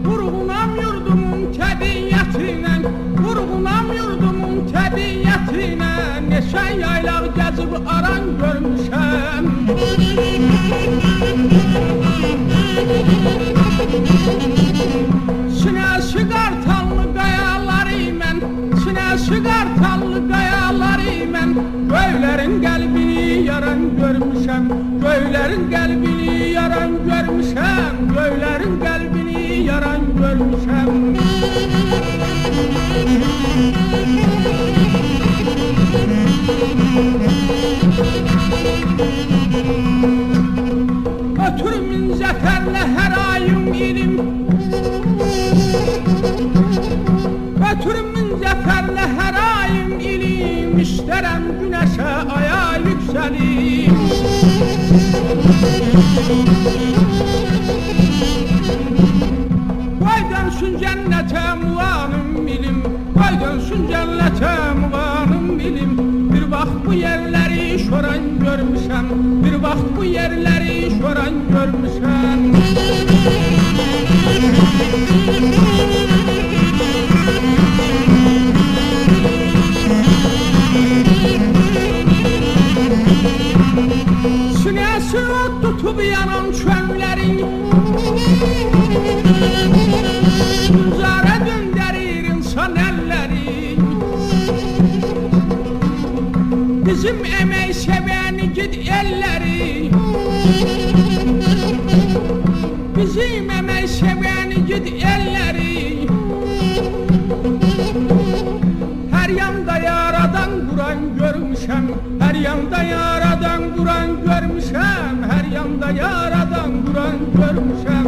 Vurğunam yurdumun təbiyyətinə, vurğunam yurdumun təbiyyətinə, neçə yaylaq gəzib aran görmüşəm. Sinəsi qartallı qayaları mən, sinəsi qartallı qayaları mən, göylərin qəlbini yaran görmüşəm, göylərin qəlbini yaran görmüşəm, göylərin qəlbini yaran görmüşəm. Ötürümün zəfərlə hər ayım ilim, ötürümün zəfərlə hər ayım ilim, İstərəm günəşə aya yüksəlim. Qoy dönsün cənnətə muğanım ilim, qoy dönsün cənnətə muğanım ilim. Bir vaxt bu yerləri şoran görmüşəm, bir vaxt bu yerləri şoran görmüşəm. Sinəsi ot tutub yanan çömlərin, Gülzara döndərir insan əlləri. Bizim əmək sevəni gid elləri, bizim əmək sevəni gid elləri. Hər yanda yaradan quran görmüşəm, hər yanda yaradan quran görmüşəm, hər yanda yaradan quran görmüşəm.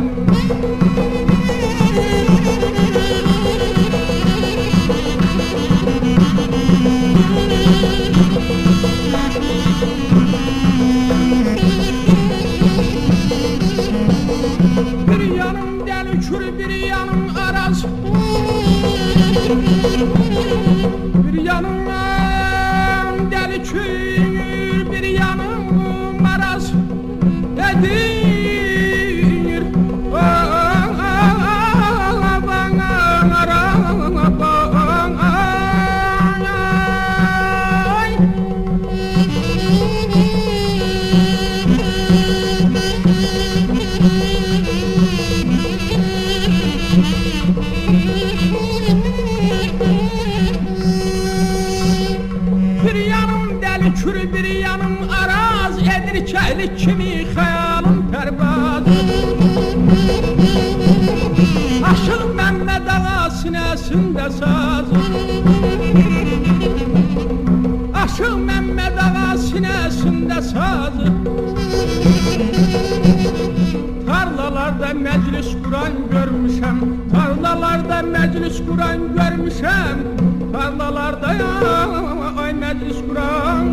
Bir yanım dəli kür, bir yanım araz, bir yanım dəli kür, bir yanım araz edir. Bir yanım dəli kür, bir yanım araz edir kəhlik kimi xəyalım pərvaz. Aşıq Məmməd ağa sinəsində saz, Aşıq Məmməd ağa sinəsində saz. Tarlalarda məclis quran görmüşəm, tarlalarda məclis quran görmüşəm, tarlalarda ay məclis quran